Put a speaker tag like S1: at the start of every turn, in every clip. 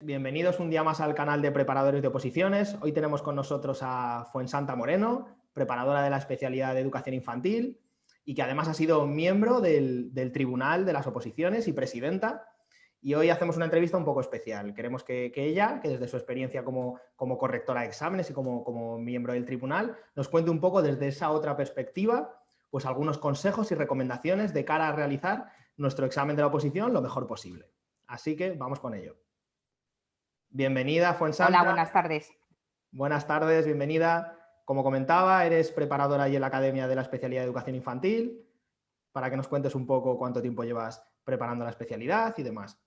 S1: Bienvenidos un día más al canal de preparadores de oposiciones. Hoy tenemos con nosotros a Fuensanta Moreno, preparadora de la especialidad de educación infantil y que además ha sido miembro del Tribunal de las Oposiciones y presidenta. Y hoy hacemos una entrevista un poco especial. Queremos que ella, que desde su experiencia como correctora de exámenes y como miembro del tribunal, nos cuente un poco desde esa otra perspectiva, pues algunos consejos y recomendaciones de cara a realizar nuestro examen de la oposición lo mejor posible. Así que vamos con ello. Bienvenida,
S2: Hola,
S1: Fuensanta.
S2: buenas tardes.
S1: Buenas tardes, bienvenida. Como comentaba, eres preparadora ahí en la Academia de la Especialidad de Educación Infantil, para que nos cuentes un poco cuánto tiempo llevas preparando la especialidad y demás.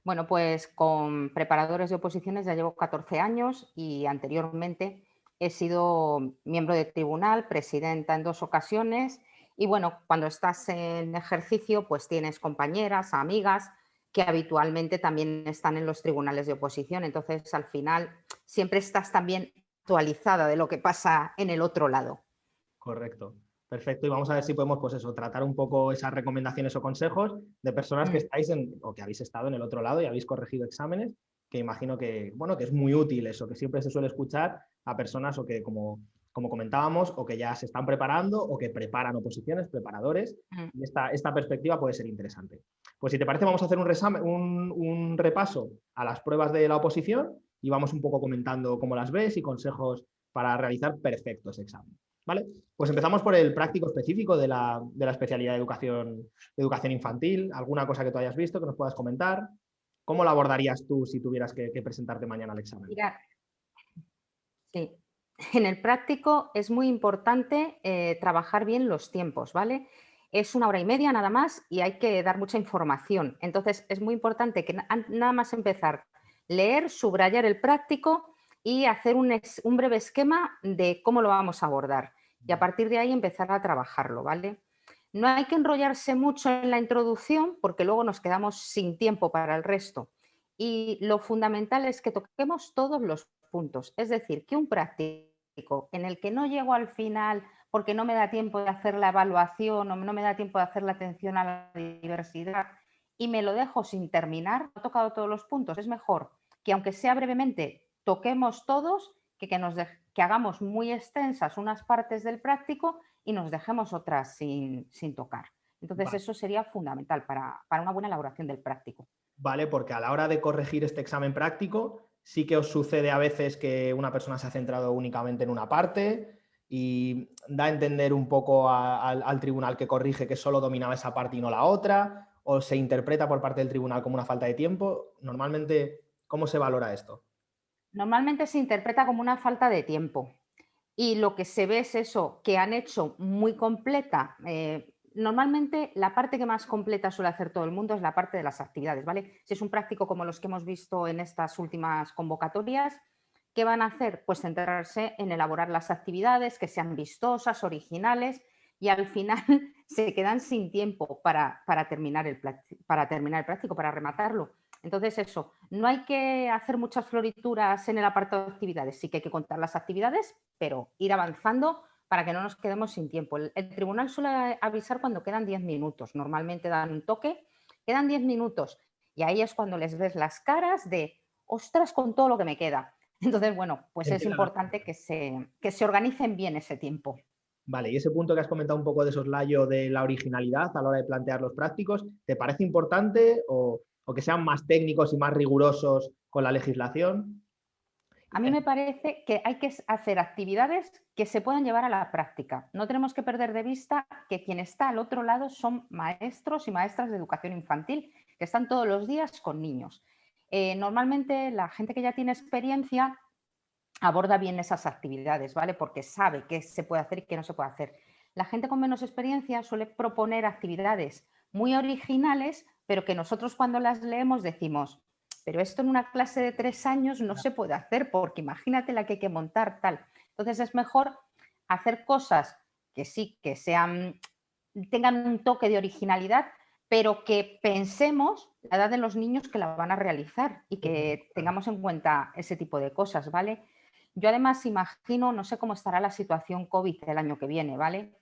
S2: Bueno, pues con preparadores de oposiciones ya llevo 14 años y anteriormente he sido miembro de tribunal, presidenta en 2 ocasiones y bueno, cuando estás en ejercicio pues tienes compañeras, amigas que habitualmente también están en los tribunales de oposición. Entonces, al final siempre estás también actualizada de lo que pasa en el otro lado.
S1: Correcto. Perfecto. Y vamos a ver si podemos, pues eso, tratar un poco esas recomendaciones o consejos de personas que estáis o que habéis estado en el otro lado y habéis corregido exámenes, que imagino que, bueno, que es muy útil eso, que siempre se suele escuchar a personas o que, como comentábamos, o que ya se están preparando o que preparan oposiciones, preparadores, y esta perspectiva puede ser interesante. Pues si te parece, vamos a hacer un repaso a las pruebas de la oposición y vamos un poco comentando cómo las ves y consejos para realizar perfecto ese examen. ¿Vale? Pues empezamos por el práctico específico de la especialidad de educación infantil. ¿Alguna cosa que tú hayas visto que nos puedas comentar? ¿Cómo la abordarías tú si tuvieras que presentarte mañana al examen?
S2: Mira, sí, en el práctico es muy importante trabajar bien los tiempos, ¿vale? Es 1 hora y media nada más y hay que dar mucha información. Entonces es muy importante que nada más empezar, leer, subrayar el práctico y hacer un breve esquema de cómo lo vamos a abordar. Y a partir de ahí empezar a trabajarlo, ¿vale? No hay que enrollarse mucho en la introducción porque luego nos quedamos sin tiempo para el resto. Y lo fundamental es que toquemos todos los puntos. Es decir, que un práctico en el que no llego al final porque no me da tiempo de hacer la evaluación o no me da tiempo de hacer la atención a la diversidad y me lo dejo sin terminar, no he tocado todos los puntos. Es mejor que, aunque sea brevemente, toquemos todos, que hagamos muy extensas unas partes del práctico y nos dejemos otras sin tocar. Entonces,
S1: Vale.
S2: eso sería fundamental para una buena elaboración del práctico.
S1: Vale, porque a la hora de corregir este examen práctico, sí que os sucede a veces que una persona se ha centrado únicamente en una parte y da a entender un poco al tribunal que corrige que solo dominaba esa parte y no la otra, o se interpreta por parte del tribunal como una falta de tiempo. Normalmente, ¿cómo se valora esto?
S2: Normalmente se interpreta como una falta de tiempo y lo que se ve es eso, que han hecho muy completa. Normalmente la parte que más completa suele hacer todo el mundo es la parte de las actividades, ¿vale? Si es un práctico como los que hemos visto en estas últimas convocatorias, ¿qué van a hacer? Pues centrarse en elaborar las actividades, que sean vistosas, originales y al final se quedan sin tiempo para terminar el práctico, para rematarlo. Entonces, eso, no hay que hacer muchas florituras en el apartado de actividades, sí que hay que contar las actividades, pero ir avanzando para que no nos quedemos sin tiempo. El tribunal suele avisar cuando quedan 10 minutos, normalmente dan un toque, quedan 10 minutos y ahí es cuando les ves las caras de, ostras, con todo lo que me queda. Entonces, bueno, pues es
S1: Empiezan a-
S2: importante que se organicen bien ese tiempo.
S1: Vale, y ese punto que has comentado un poco de soslayo de la originalidad a la hora de plantear los prácticos, ¿te parece importante o que sean más técnicos y más rigurosos con la legislación?
S2: A mí me parece que hay que hacer actividades que se puedan llevar a la práctica. No tenemos que perder de vista que quien está al otro lado son maestros y maestras de educación infantil, que están todos los días con niños. Normalmente la gente que ya tiene experiencia aborda bien esas actividades, ¿vale? Porque sabe qué se puede hacer y qué no se puede hacer. La gente con menos experiencia suele proponer actividades muy originales, pero que nosotros cuando las leemos decimos, pero esto en una clase de 3 años no se puede hacer porque imagínate la que hay que montar tal. Entonces es mejor hacer cosas que sí, que tengan un toque de originalidad, pero que pensemos la edad de los niños que la van a realizar y que tengamos en cuenta ese tipo de cosas, ¿vale? Yo además imagino, no sé cómo estará la situación COVID el año que viene, ¿vale?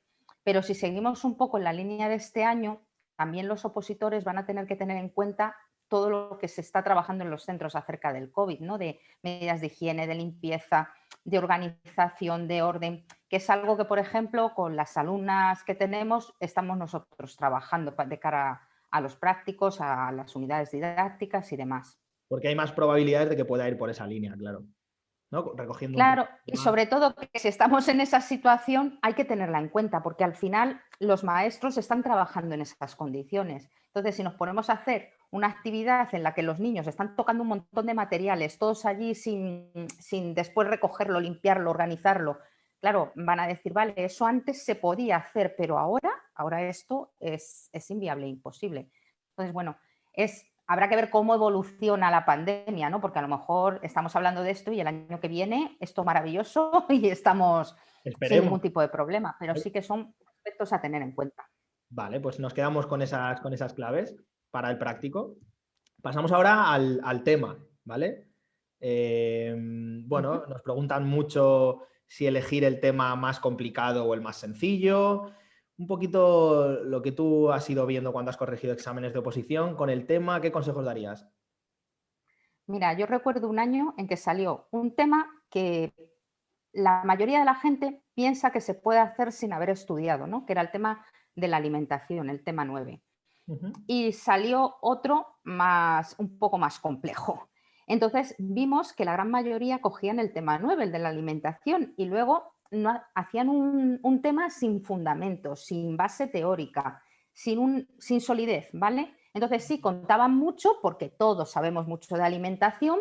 S2: Pero si seguimos un poco en la línea de este año, también los opositores van a tener que tener en cuenta todo lo que se está trabajando en los centros acerca del COVID, ¿no? De medidas de higiene, de limpieza, de organización, de orden, que es algo que, por ejemplo, con las alumnas que tenemos, estamos nosotros trabajando de cara a los prácticos, a las unidades didácticas y demás.
S1: Porque hay más probabilidades de que pueda ir por esa línea, claro, ¿no? Recogiendo un
S2: Claro, y
S1: poco.
S2: sobre todo que si estamos en esa situación hay que tenerla en cuenta, porque al final los maestros están trabajando en esas condiciones. Entonces, si nos ponemos a hacer una actividad en la que los niños están tocando un montón de materiales, todos allí sin después recogerlo, limpiarlo, organizarlo, claro, van a decir, vale, eso antes se podía hacer, pero ahora esto es inviable, imposible. Entonces, bueno, habrá que ver cómo evoluciona la pandemia, ¿no? Porque a lo mejor estamos hablando de esto y el año que viene esto maravilloso y estamos sin
S1: Esperemos.
S2: ningún tipo de problema, pero sí que son aspectos a tener en cuenta.
S1: Vale, pues nos quedamos con esas claves para el práctico. Pasamos ahora al tema, ¿vale? Bueno, nos preguntan mucho si elegir el tema más complicado o el más sencillo. Un poquito lo que tú has ido viendo cuando has corregido exámenes de oposición con el tema, ¿qué consejos darías?
S2: Mira, yo recuerdo un año en que salió un tema que la mayoría de la gente piensa que se puede hacer sin haber estudiado, ¿no? Que era el tema de la alimentación, el tema 9. Y salió otro un poco más complejo. Entonces vimos que la gran mayoría cogían el tema 9, el de la alimentación, y luego hacían un tema sin fundamento, sin base teórica, sin solidez, ¿vale? Entonces sí, contaban mucho porque todos sabemos mucho de alimentación,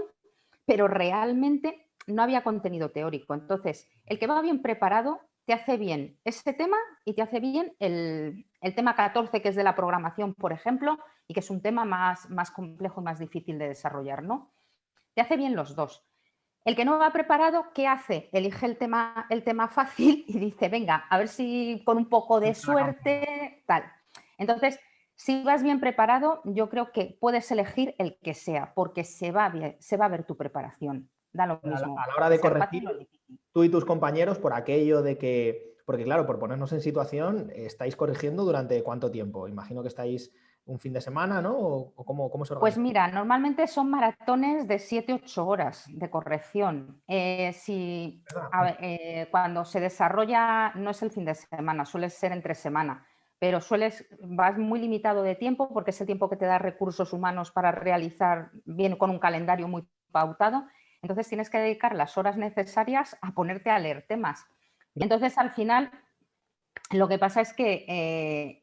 S2: pero realmente no había contenido teórico. Entonces, el que va bien preparado te hace bien ese tema y te hace bien el tema 14, que es de la programación, por ejemplo, y que es un tema más complejo y más difícil de desarrollar, ¿no? Te hace bien los dos. El que no va preparado, ¿qué hace? Elige el tema fácil y dice, venga, a ver si con un poco de suerte, tal. Entonces, si vas bien preparado, yo creo que puedes elegir el que sea, porque se va a ver tu preparación. Da lo mismo.
S1: A la hora de
S2: Ser
S1: corregir,
S2: fácil o difícil.
S1: tú y tus compañeros, por aquello de que, porque claro, por ponernos en situación, estáis corrigiendo durante cuánto tiempo. Imagino que estáis un fin de semana, ¿no? ¿O cómo se
S2: Pues
S1: organiza?
S2: mira, normalmente son maratones de 7-8 horas de corrección. Cuando se desarrolla, no es el fin de semana, suele ser entre semana, pero vas muy limitado de tiempo porque es el tiempo que te da recursos humanos para realizar bien con un calendario muy pautado. Entonces tienes que dedicar las horas necesarias a ponerte a leer temas. Entonces al final lo que pasa es que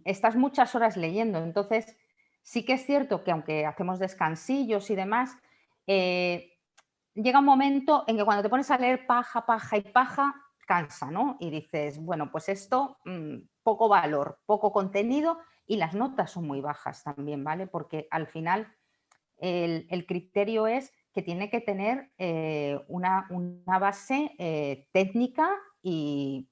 S2: estás muchas horas leyendo, entonces sí que es cierto que aunque hacemos descansillos y demás, llega un momento en que cuando te pones a leer paja, paja y paja, cansa, ¿no? Y dices, bueno, pues esto, poco valor, poco contenido y las notas son muy bajas también, ¿vale? Porque al final el criterio es que tiene que tener una base técnica y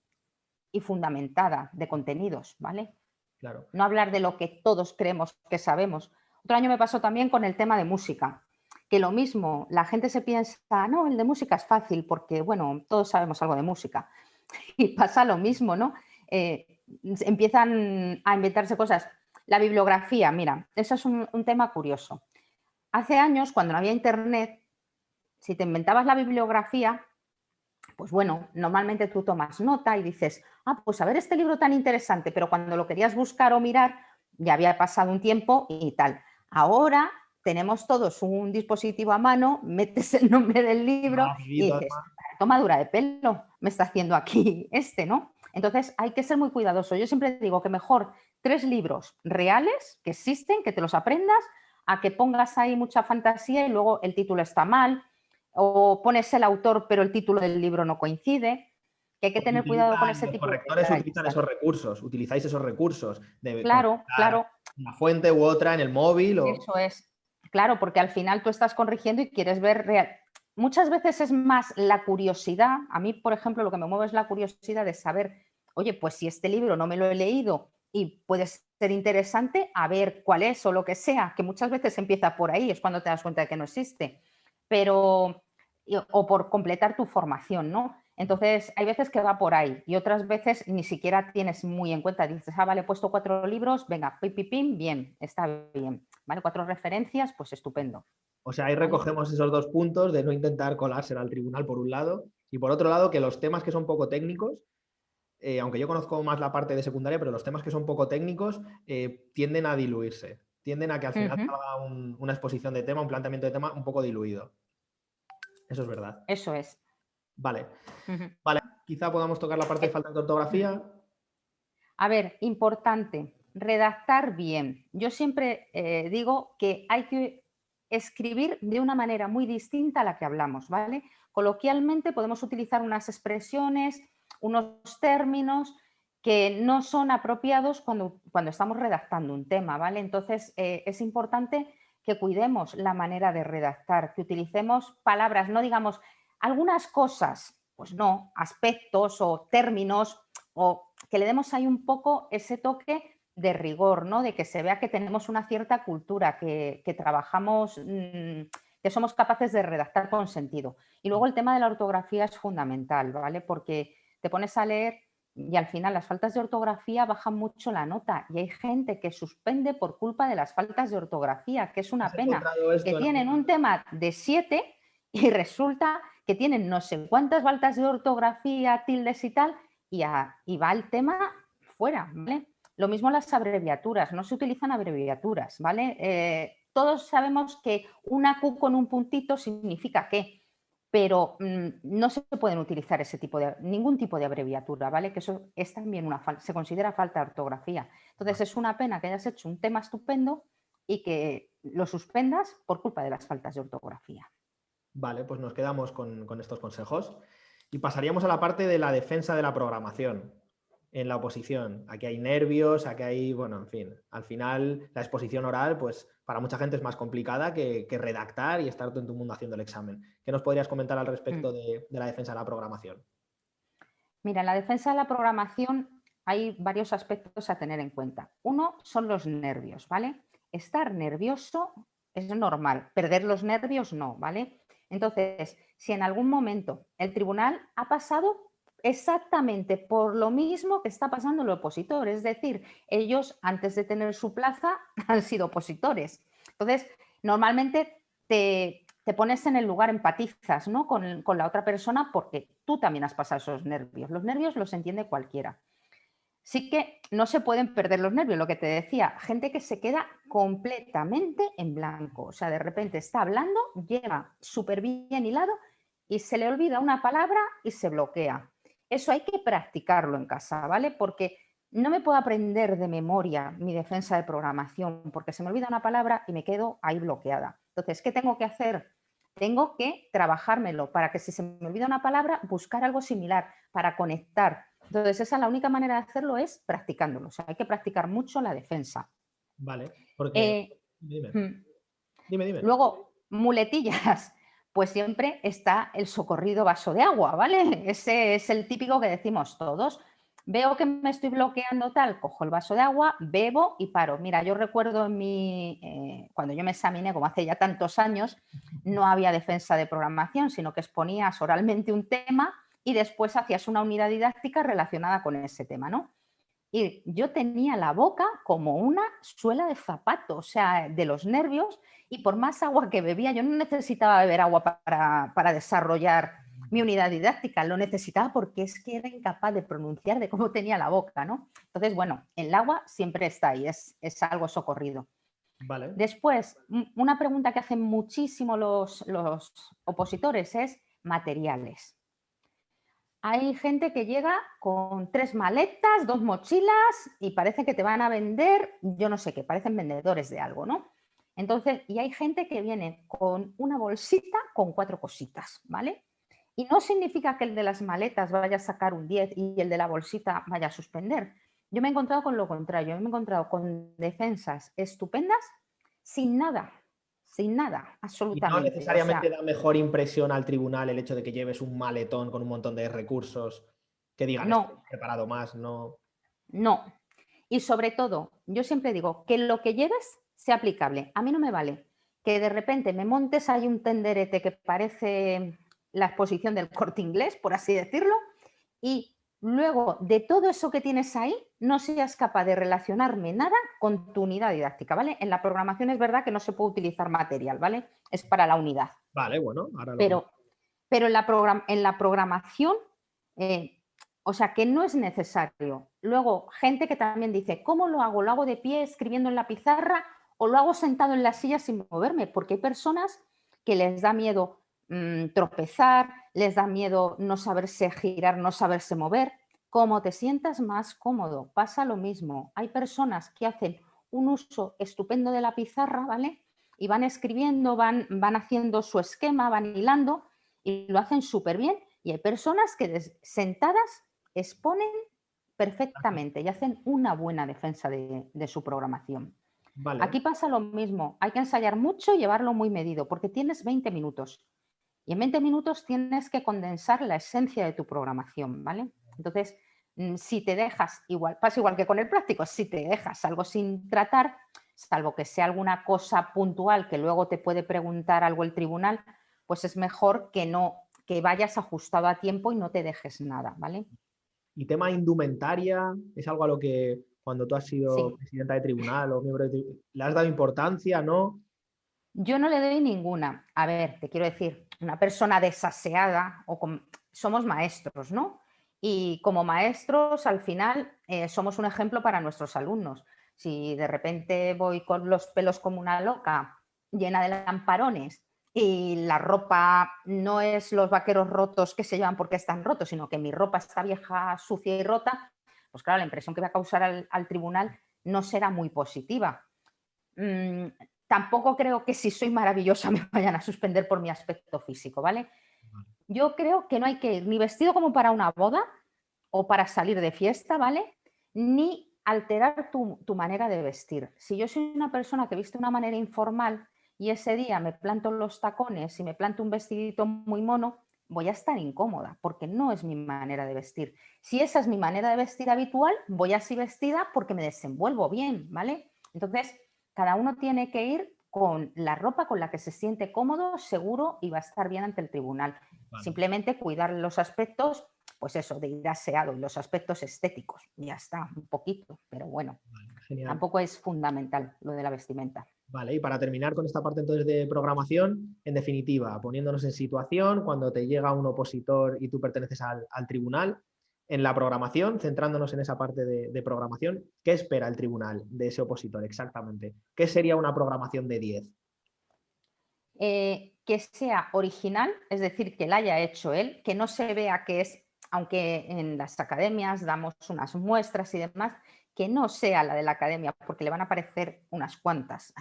S2: fundamentada de contenidos, ¿vale?
S1: Claro.
S2: No hablar de lo que todos creemos que sabemos. Otro año me pasó también con el tema de música, que lo mismo, la gente se piensa, no, el de música es fácil porque, bueno, todos sabemos algo de música. Y pasa lo mismo, ¿no? Empiezan a inventarse cosas. La bibliografía, mira, eso es un tema curioso. Hace años, cuando no había internet, si te inventabas la bibliografía, pues bueno, normalmente tú tomas nota y dices, pues a ver este libro tan interesante, pero cuando lo querías buscar o mirar, ya había pasado un tiempo y tal. Ahora tenemos todos un dispositivo a mano, metes el nombre del libro y dices, tomadura de pelo, me está haciendo aquí ¿no? Entonces hay que ser muy cuidadoso. Yo siempre digo que mejor 3 libros reales que existen, que te los aprendas, a que pongas ahí mucha fantasía y luego el título está mal, o pones el autor pero el título del libro no coincide, que hay que tener cuidado con ese
S1: Los
S2: tipo de
S1: correctores
S2: detalles.
S1: utilizan esos recursos, utilizáis esos recursos de
S2: Claro,
S1: conectar
S2: claro.
S1: una fuente u otra en el móvil o...
S2: Eso es. Claro, porque al final tú estás corrigiendo y quieres ver real. Muchas veces es más la curiosidad. A mí, por ejemplo, lo que me mueve es la curiosidad de saber, oye, pues si este libro no me lo he leído y puede ser interesante, a ver cuál es o lo que sea, que muchas veces empieza por ahí, es cuando te das cuenta de que no existe. Pero, o por completar tu formación, ¿no? Entonces, hay veces que va por ahí y otras veces ni siquiera tienes muy en cuenta. Dices, ah, vale, he puesto 4 libros, venga, pim, pim, pim, bien, está bien. ¿Vale? 4 referencias, pues estupendo.
S1: O sea, ahí
S2: ¿Vale?
S1: recogemos esos 2 puntos de no intentar colársela al tribunal por un lado y por otro lado que los temas que son poco técnicos, aunque yo conozco más la parte de secundaria, pero los temas que son poco técnicos tienden a diluirse, tienden a que al final salga una exposición de tema, un planteamiento de tema un poco diluido. Eso es verdad.
S2: Eso es.
S1: Vale. Vale, quizá podamos tocar la parte de falta de ortografía.
S2: A ver, importante, redactar bien. Yo siempre digo que hay que escribir de una manera muy distinta a la que hablamos, ¿vale? Coloquialmente podemos utilizar unas expresiones, unos términos que no son apropiados cuando estamos redactando un tema, ¿vale? Entonces, es importante que cuidemos la manera de redactar, que utilicemos palabras, no digamos algunas cosas, pues no, aspectos o términos, o que le demos ahí un poco ese toque de rigor, ¿no? De que se vea que tenemos una cierta cultura, que trabajamos, que somos capaces de redactar con sentido. Y luego el tema de la ortografía es fundamental, ¿vale? Porque te pones a leer y al final las faltas de ortografía bajan mucho la nota y hay gente que suspende por culpa de las faltas de ortografía, que es una pena, que tienen un tema de 7 y resulta que tienen no sé cuántas faltas de ortografía, tildes y tal, y va el tema fuera, ¿vale? Lo mismo las abreviaturas, no se utilizan abreviaturas, ¿vale? Todos sabemos que una Q con un puntito significa qué, pero no se pueden utilizar ningún tipo de abreviatura, ¿vale? Que eso es también se considera falta de ortografía. Entonces es una pena que hayas hecho un tema estupendo y que lo suspendas por culpa de las faltas de ortografía.
S1: Vale, pues nos quedamos con estos consejos y pasaríamos a la parte de la defensa de la programación en la oposición. Aquí hay nervios, aquí hay, bueno, en fin, al final la exposición oral, pues para mucha gente es más complicada que redactar y estar todo en tu mundo haciendo el examen. ¿Qué nos podrías comentar al respecto de la defensa de la programación?
S2: Mira, en la defensa de la programación hay varios aspectos a tener en cuenta. Uno son los nervios, ¿vale? Estar nervioso es normal, perder los nervios no, ¿vale? Entonces, si en algún momento el tribunal ha pasado exactamente por lo mismo que está pasando el opositor, es decir, ellos antes de tener su plaza han sido opositores. Entonces, normalmente te pones en el lugar, empatizas, ¿no? con la otra persona porque tú también has pasado esos nervios. Los nervios los entiende cualquiera. Sí que no se pueden perder los nervios, lo que te decía, gente que se queda completamente en blanco. O sea, de repente está hablando, lleva súper bien hilado y se le olvida una palabra y se bloquea. Eso hay que practicarlo en casa, ¿vale? Porque no me puedo aprender de memoria mi defensa de programación porque se me olvida una palabra y me quedo ahí bloqueada. Entonces, ¿qué tengo que hacer? Tengo que trabajármelo para que si se me olvida una palabra, buscar algo similar para conectar. Entonces, esa es la única manera de hacerlo es practicándolo. O sea, hay que practicar mucho la defensa.
S1: Vale, porque... Dime.
S2: Luego, muletillas. Pues siempre está el socorrido vaso de agua, ¿vale? Ese es el típico que decimos todos. Veo que me estoy bloqueando tal, cojo el vaso de agua, bebo y paro. Mira, yo recuerdo cuando yo me examiné, como hace ya tantos años, no había defensa de programación, sino que exponías oralmente un tema y después hacías una unidad didáctica relacionada con ese tema, ¿no? Y yo tenía la boca como una suela de zapato, o sea, de los nervios, y por más agua que bebía, yo no necesitaba beber agua para desarrollar mi unidad didáctica, lo necesitaba porque es que era incapaz de pronunciar de cómo tenía la boca, ¿no? Entonces, bueno, el agua siempre está ahí, es algo socorrido.
S1: Vale.
S2: Después, una pregunta que hacen muchísimo los opositores es materiales. Hay gente que llega con 3 maletas, 2 mochilas y parece que te van a vender, yo no sé qué, parecen vendedores de algo, ¿no? Entonces, y hay gente que viene con una bolsita con 4 cositas, ¿vale? Y no significa que el de las maletas vaya a sacar un 10 y el de la bolsita vaya a suspender. Yo me he encontrado con lo contrario, me he encontrado con defensas estupendas sin nada, absolutamente.
S1: Y no necesariamente da mejor impresión al tribunal el hecho de que lleves un maletón con un montón de recursos que digan esto preparado más, no.
S2: No. Y sobre todo, yo siempre digo que lo que lleves sea aplicable. A mí no me vale que de repente me montes ahí un tenderete que parece la exposición del Corte Inglés, por así decirlo, y luego de todo eso que tienes ahí, no seas capaz de relacionarme nada con tu unidad didáctica, ¿vale? En la programación es verdad que no se puede utilizar material, ¿vale? Es para la unidad.
S1: Vale, bueno, ahora lo...
S2: Pero, pero en la programación, eh, o sea, que no es necesario. Luego, gente que también dice, ¿cómo lo hago? ¿Lo hago de pie escribiendo en la pizarra o lo hago sentado en la silla sin moverme? Porque hay personas que les da miedo tropezar, les da miedo no saberse girar, no saberse mover. Como te sientas más cómodo, pasa lo mismo. Hay personas que hacen un uso estupendo de la pizarra, ¿vale? Y van escribiendo, van haciendo su esquema, van hilando y lo hacen súper bien. Y hay personas que sentadas exponen perfectamente y hacen una buena defensa de su programación.
S1: Vale.
S2: Aquí pasa lo mismo, hay que ensayar mucho y llevarlo muy medido, porque tienes 20 minutos. Y en 20 minutos tienes que condensar la esencia de tu programación, ¿vale? Entonces, si te dejas, pasa igual que con el práctico, si te dejas algo sin tratar, salvo que sea alguna cosa puntual que luego te puede preguntar algo el tribunal, pues es mejor que vayas ajustado a tiempo y no te dejes nada, ¿vale?
S1: Y tema indumentaria, es algo a lo que cuando tú has sido
S2: Sí.
S1: presidenta de tribunal o miembro de tribunal, ¿le has dado importancia, no?
S2: Yo no le doy ninguna. A ver, te quiero decir, una persona desaseada somos maestros, ¿no? Y como maestros, al final, somos un ejemplo para nuestros alumnos. Si de repente voy con los pelos como una loca, llena de lamparones, y la ropa no es los vaqueros rotos que se llevan porque están rotos, sino que mi ropa está vieja, sucia y rota, pues claro, la impresión que va a causar al tribunal no será muy positiva. Tampoco creo que si soy maravillosa me vayan a suspender por mi aspecto físico, ¿vale? Yo creo que no hay que ir ni vestido como para una boda o para salir de fiesta, ¿vale? Ni alterar tu manera de vestir. Si yo soy una persona que viste de una manera informal y ese día me planto los tacones y me planto un vestidito muy mono, voy a estar incómoda porque no es mi manera de vestir. Si esa es mi manera de vestir habitual, voy así vestida porque me desenvuelvo bien, ¿vale? Entonces, cada uno tiene que ir con la ropa con la que se siente cómodo, seguro y va a estar bien ante el tribunal.
S1: Vale.
S2: Simplemente cuidar los aspectos, pues eso, de ir aseado y los aspectos estéticos. Ya está, un poquito, pero bueno,
S1: Genial.
S2: tampoco es fundamental lo de la vestimenta.
S1: Vale, y para terminar con esta parte entonces de programación, en definitiva, poniéndonos en situación, cuando te llega un opositor y tú perteneces al tribunal, en la programación, centrándonos en esa parte de programación, ¿qué espera el tribunal de ese opositor exactamente? ¿Qué sería una programación de 10?
S2: Que sea original, es decir, que la haya hecho él, que no se vea que es, aunque en las academias damos unas muestras y demás, que no sea la de la academia, porque le van a aparecer unas cuantas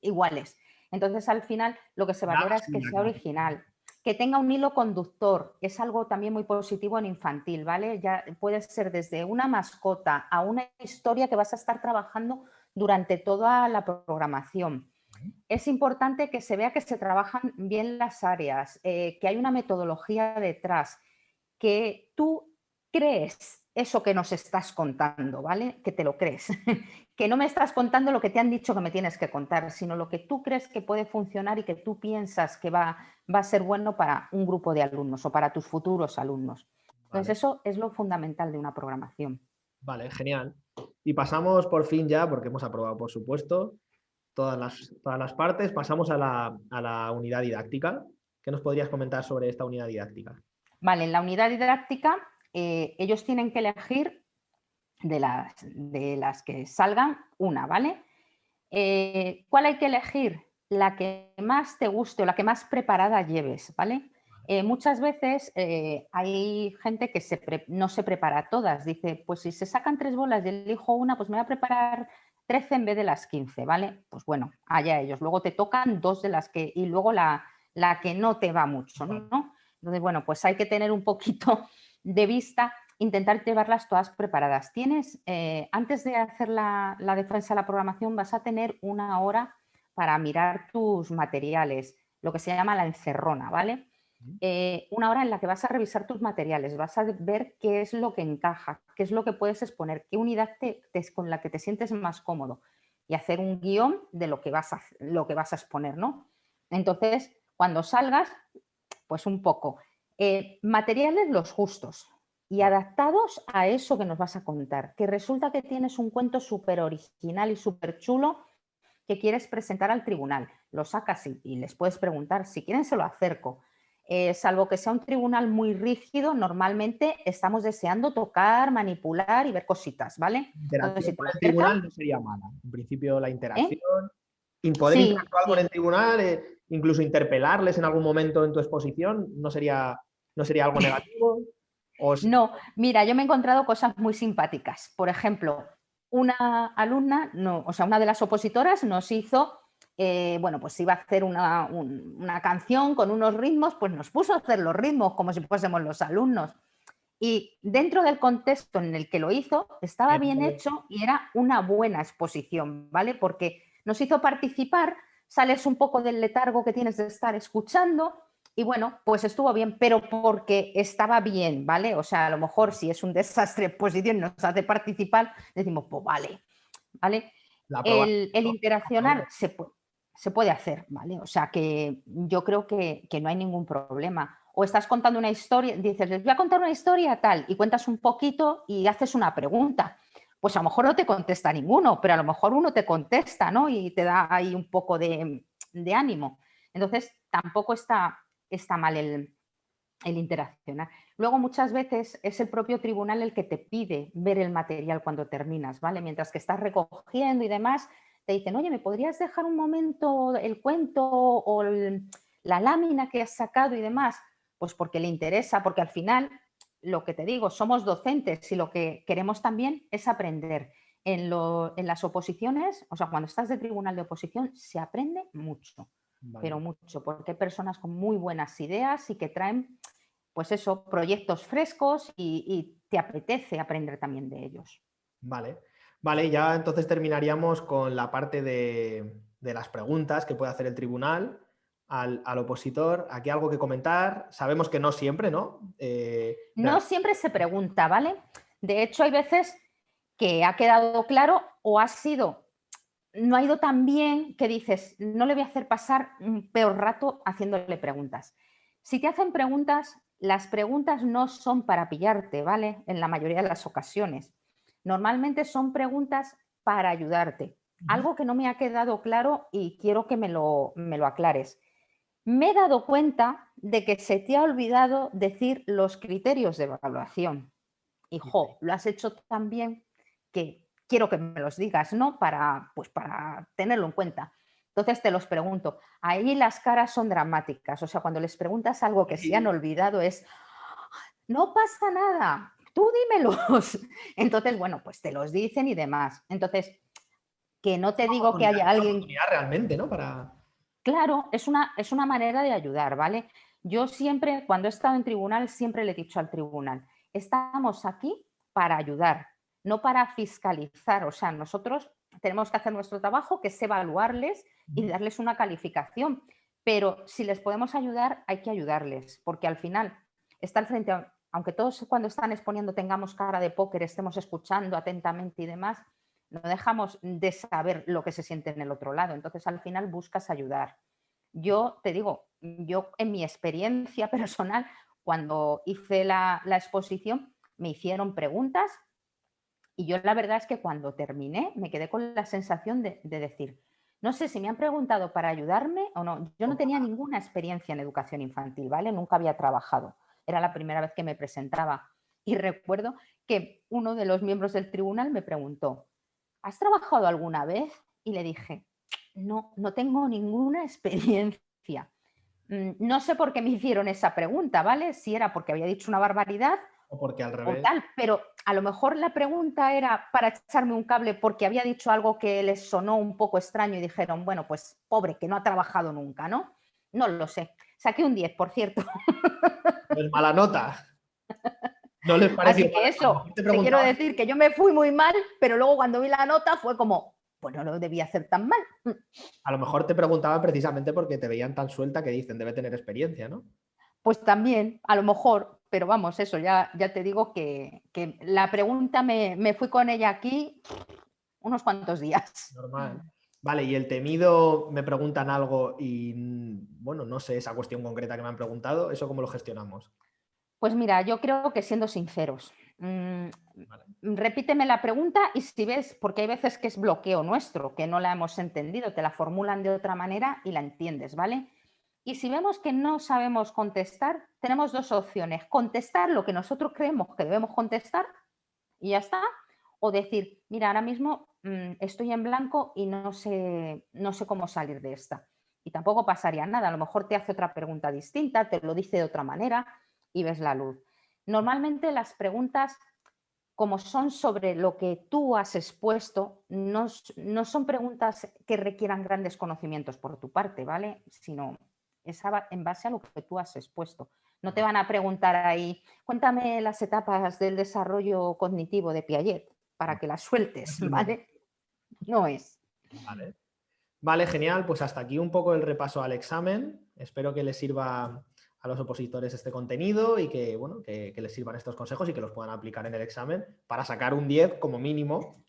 S2: iguales. Entonces, al final, lo que se valora es que sea original, que tenga un hilo conductor, que es algo también muy positivo en infantil, ¿vale? Ya puede ser desde una mascota a una historia que vas a estar trabajando durante toda la programación. Es importante que se vea que se trabajan bien las áreas, que hay una metodología detrás, que tú crees eso que nos estás contando, ¿vale? Que te lo crees. Que no me estás contando lo que te han dicho que me tienes que contar, sino lo que tú crees que puede funcionar y que tú piensas que va a ser bueno para un grupo de alumnos o para tus futuros alumnos. Entonces,
S1: Vale.
S2: eso es lo fundamental de una programación.
S1: Vale, genial. Y pasamos por fin ya, porque hemos aprobado, por supuesto, todas las partes, pasamos a la unidad didáctica. ¿Qué nos podrías comentar sobre esta unidad didáctica?
S2: Vale, en la unidad didáctica ellos tienen que elegir de las que salgan una, ¿vale? ¿Cuál hay que elegir? La que más te guste o la que más preparada lleves, ¿vale? Muchas veces hay gente que no se prepara todas. Dice, pues si se sacan 3 bolas y elijo una, pues me voy a preparar 13 en vez de las 15, ¿vale? Pues bueno, allá ellos. Luego te tocan 2 de las que, y luego la que no te va mucho, ¿no? Entonces, bueno, pues hay que tener un poquito de vista, intentar llevarlas todas preparadas. Antes de hacer la defensa de la programación, vas a tener una hora para mirar tus materiales, lo que se llama la encerrona, ¿vale? Una hora en la que vas a revisar tus materiales, vas a ver qué es lo que encaja, qué es lo que puedes exponer, qué unidad con la que te sientes más cómodo y hacer un guión de lo que vas a exponer, ¿no? Entonces, cuando salgas, pues un poco. Materiales los justos y adaptados a eso que nos vas a contar. Que resulta que tienes un cuento súper original y súper chulo que quieres presentar al tribunal. Lo sacas y les puedes preguntar. Si quieren, se lo acerco. Salvo que sea un tribunal muy rígido, normalmente estamos deseando tocar, manipular y ver cositas, ¿vale?
S1: Interacción
S2: Entonces, si te
S1: con
S2: lo
S1: el tribunal
S2: acercan,
S1: no sería mala. En principio, la
S2: ¿eh?
S1: interacción, poder
S2: Sí,
S1: interactuar con
S2: sí.
S1: el tribunal, incluso interpelarles en algún momento en tu exposición, no sería algo negativo. O s-
S2: No, mira, yo me he encontrado cosas muy simpáticas. Por ejemplo, una alumna, no, o sea, una de las opositoras nos hizo, bueno, pues iba a hacer una canción con unos ritmos, pues nos puso a hacer los ritmos como si fuésemos los alumnos. Y dentro del contexto en el que lo hizo, estaba bien hecho y era una buena exposición, ¿vale? Porque nos hizo participar, sales un poco del letargo que tienes de estar escuchando y bueno, pues estuvo bien, pero porque estaba bien, ¿vale? O sea, a lo mejor si es un desastre exposición y nos hace participar, decimos, pues vale, ¿vale?
S1: la aprobación,
S2: El
S1: ¿no?
S2: interaccionar se puede hacer, ¿vale? O sea, que yo creo que no hay ningún problema. O estás contando una historia, dices, les voy a contar una historia tal, y cuentas un poquito y haces una pregunta. Pues a lo mejor no te contesta ninguno, pero a lo mejor uno te contesta, ¿no? Y te da ahí un poco de ánimo. Entonces, tampoco está mal el interaccionar. Luego, muchas veces es el propio tribunal el que te pide ver el material cuando terminas, ¿vale? Mientras que estás recogiendo y demás, te dicen, oye, ¿me podrías dejar un momento el cuento o la lámina que has sacado y demás? Pues porque le interesa, porque al final, lo que te digo, somos docentes y lo que queremos también es aprender. En las oposiciones, o sea, cuando estás de tribunal de oposición, se aprende mucho, pero
S1: Vale.
S2: mucho, porque hay personas con muy buenas ideas y que traen pues eso, proyectos frescos y te apetece aprender también de ellos.
S1: Vale, vale, ya entonces terminaríamos con la parte de las preguntas que puede hacer el tribunal al opositor. Aquí algo que comentar. Sabemos que no siempre, ¿no?
S2: No siempre se pregunta, ¿vale? De hecho, hay veces que ha quedado claro o no ha ido tan bien que dices, no le voy a hacer pasar un peor rato haciéndole preguntas. Si te hacen preguntas, las preguntas no son para pillarte, ¿vale? En la mayoría de las ocasiones. Normalmente son preguntas para ayudarte. Algo que no me ha quedado claro y quiero que me lo aclares. Me he dado cuenta de que se te ha olvidado decir los criterios de evaluación. Y, lo has hecho tan bien que quiero que me los digas, ¿no? Pues para tenerlo en cuenta. Entonces te los pregunto. Ahí las caras son dramáticas. O sea, cuando les preguntas algo que se han olvidado es, no pasa nada, tú dímelos. Entonces, bueno, pues te los dicen y demás. Entonces, que no te digo que haya
S1: Es una
S2: alguien.
S1: oportunidad realmente, ¿no? Para...
S2: Claro, es una manera de ayudar, ¿vale? Yo siempre, cuando he estado en tribunal, siempre le he dicho al tribunal, estamos aquí para ayudar, no para fiscalizar. O sea, nosotros tenemos que hacer nuestro trabajo, que es evaluarles y darles una calificación. Pero si les podemos ayudar, hay que ayudarles, porque al final estar frente a, aunque todos cuando están exponiendo tengamos cara de póker, estemos escuchando atentamente y demás, no dejamos de saber lo que se siente en el otro lado. Entonces, al final buscas ayudar. Yo te digo, yo en mi experiencia personal, cuando hice la exposición, me hicieron preguntas y yo la verdad es que cuando terminé me quedé con la sensación de decir, no sé si me han preguntado para ayudarme o no. Yo no tenía ninguna experiencia en educación infantil, ¿vale? Nunca había trabajado. Era la primera vez que me presentaba. Y recuerdo que uno de los miembros del tribunal me preguntó, ¿has trabajado alguna vez? Y le dije, no, no tengo ninguna experiencia. No sé por qué me hicieron esa pregunta, ¿vale? Si era porque había dicho una barbaridad
S1: O porque al
S2: o
S1: revés.
S2: tal, pero a lo mejor la pregunta era para echarme un cable porque había dicho algo que les sonó un poco extraño y dijeron, bueno, pues pobre, que no ha trabajado nunca, ¿no? No lo sé. Saqué un 10, por cierto.
S1: No es mala nota. No les pareció
S2: Así
S1: mal.
S2: que
S1: A lo
S2: eso,
S1: mejor te
S2: te quiero
S1: preguntaban,
S2: decir que yo me fui muy mal, pero luego cuando vi la nota fue como, pues no lo debía hacer tan mal.
S1: a lo mejor te preguntaban precisamente porque te veían tan suelta que dicen, debe tener experiencia, ¿no?
S2: Pues también, a lo mejor, pero vamos, eso, ya te digo que la pregunta me fui con ella aquí unos cuantos días.
S1: Normal. Vale, y el temido, me preguntan algo y, bueno, no sé esa cuestión concreta que me han preguntado, ¿eso cómo lo gestionamos?
S2: Pues mira, yo creo que siendo sinceros.
S1: Vale.
S2: Repíteme la pregunta y si ves, porque hay veces que es bloqueo nuestro, que no la hemos entendido, te la formulan de otra manera y la entiendes, ¿vale? Y si vemos que no sabemos contestar, tenemos dos opciones: contestar lo que nosotros creemos que debemos contestar y ya está, o decir, mira, ahora mismo estoy en blanco y no sé cómo salir de esta. Y tampoco pasaría nada, a lo mejor te hace otra pregunta distinta, te lo dice de otra manera y ves la luz. Normalmente las preguntas, como son sobre lo que tú has expuesto, no son preguntas que requieran grandes conocimientos por tu parte, ¿vale? Sino en base a lo que tú has expuesto. No te van a preguntar ahí, cuéntame las etapas del desarrollo cognitivo de Piaget para que las sueltes, ¿vale? No es.
S1: Vale. Vale, genial. Pues hasta aquí un poco el repaso al examen. Espero que les sirva a los opositores este contenido y que, bueno, que les sirvan estos consejos y que los puedan aplicar en el examen para sacar un 10 como mínimo.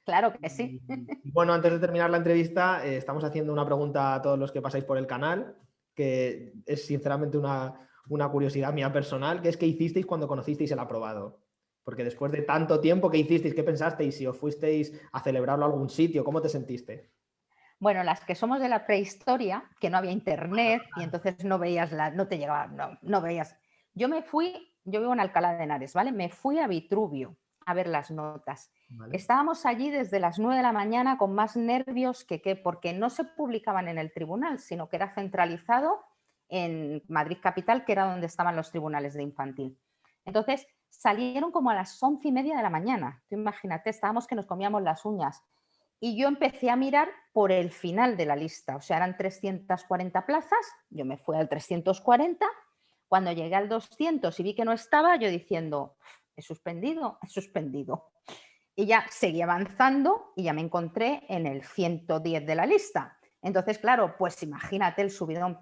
S2: Claro que sí.
S1: Y bueno, antes de terminar la entrevista, estamos haciendo una pregunta a todos los que pasáis por el canal, que es sinceramente una curiosidad mía personal, que es ¿qué hicisteis cuando conocisteis el aprobado? Porque después de tanto tiempo, ¿qué hicisteis? ¿Qué pensasteis? Si os fuisteis a celebrarlo a algún sitio, ¿cómo te sentiste?
S2: Bueno, las que somos de la prehistoria, que no había internet y entonces no veías no te llegaba, no veías. Yo vivo en Alcalá de Henares, ¿vale? Me fui a Vitruvio a ver las notas.
S1: Vale.
S2: Estábamos allí desde las 9 de la mañana con más nervios porque no se publicaban en el tribunal, sino que era centralizado en Madrid Capital, que era donde estaban los tribunales de infantil. Entonces salieron como a las 11:30 de la mañana. Tú imagínate, estábamos que nos comíamos las uñas. Y yo empecé a mirar por el final de la lista, o sea, eran 340 plazas, yo me fui al 340, cuando llegué al 200 y vi que no estaba, yo diciendo, he suspendido. Y ya seguí avanzando y ya me encontré en el 110 de la lista. Entonces, claro, pues imagínate el subidón.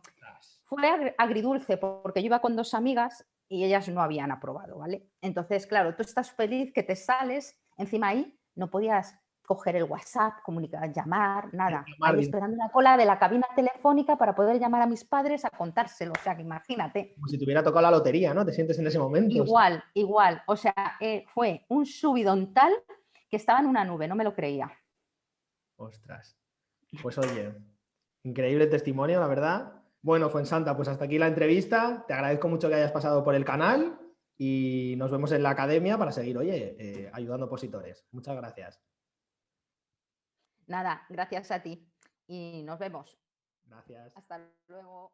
S2: Fue agridulce porque yo iba con dos amigas y ellas no habían aprobado, ¿vale? Entonces, claro, tú estás feliz que te sales, encima ahí no podías coger el WhatsApp, comunicar, llamar, nada. Ahí esperando la cola de la cabina telefónica para poder llamar a mis padres a contárselo. O sea, que imagínate.
S1: Como si te hubiera tocado la lotería, ¿no? Te sientes en ese momento.
S2: Igual. O sea, fue un subidón tal que estaba en una nube, no me lo creía.
S1: Ostras. Pues oye, increíble testimonio, la verdad. Bueno, Fuensanta, pues hasta aquí la entrevista. Te agradezco mucho que hayas pasado por el canal y nos vemos en la academia para seguir, oye, ayudando a opositores. Muchas gracias.
S2: Nada, gracias a ti y nos vemos.
S1: Gracias.
S2: Hasta luego.